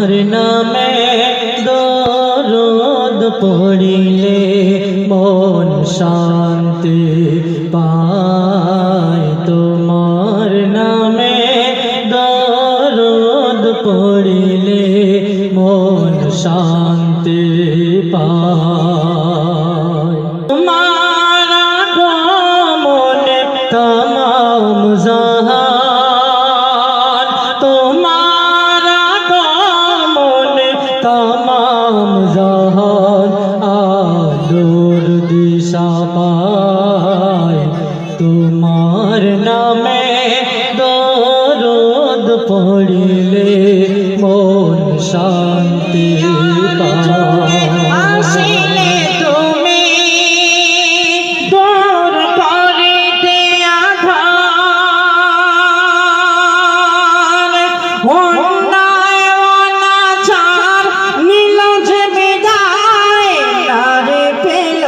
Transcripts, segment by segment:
তোমার নামে দরুদ পড়িলে মন শান্তি পায়। তোমার নামে দরুদ পড়িলে মন শান্তি পায়। তোমার আগমনে তমাম জাহান, তোমার আগমনে তমাম জাহান আলোর দিশা পায়। তোমার নামে দরুদ পড়িলে মন শান্তি পায়। আসিলে তুমি দূর করিতে আধার, অন্যায় অনাচার নিল যে বিদায়, নারী পেল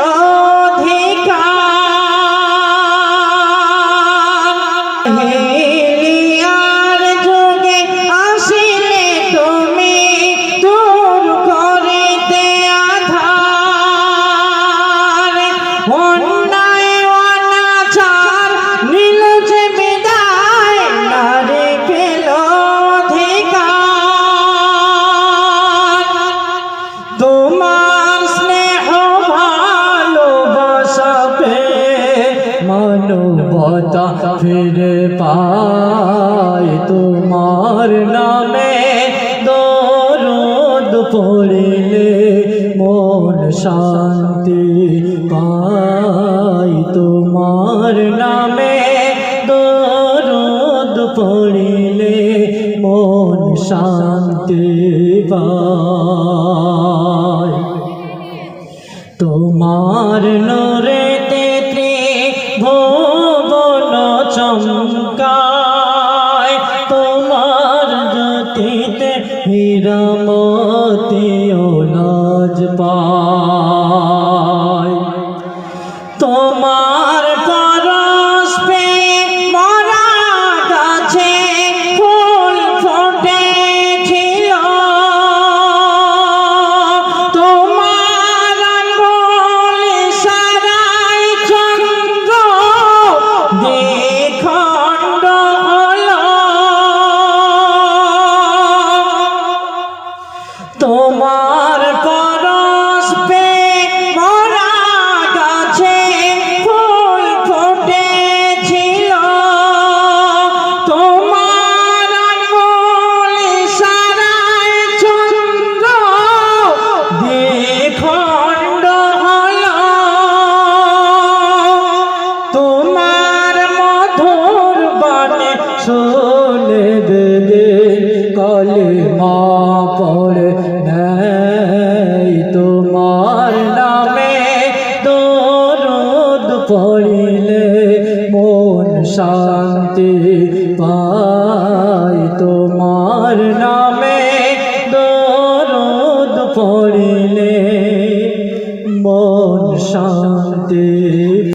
অধিকার। হেলিয়ার যুগে আসিলে তুমি দূর করিতে আধার, অন্যায় অনাচার নিল যে বিদায়, নারী পেল অধিকার। তোমার স্নেহ ভালোবাসা পেয়ে মানবতা ফিরে পায়। তোমার নামে দরুদ পড়িলে মন শান্তি পায়। তোমার নামে দরুদ পড়িলে মন শান্তি পায়। তোমার নূরেতে ত্রিভুবন চমকায়, তোমার জ্যোতিতে হীরা মোতিও লাজ পায়। তোমার পরশ পেয়ে মরা গাছে ফুল ফুটেছিল, তোমার আঙ্গুল ইশারায় চন্দ্র দ্বিখণ্ড হলো। তোমার পরশ পেয়ে মরা গাছে ফুল ফুটেছিল, তোমার আঙ্গুল ইশারায় চন্দ্র দ্বিখণ্ড হলো। তোমার মধুর বাণী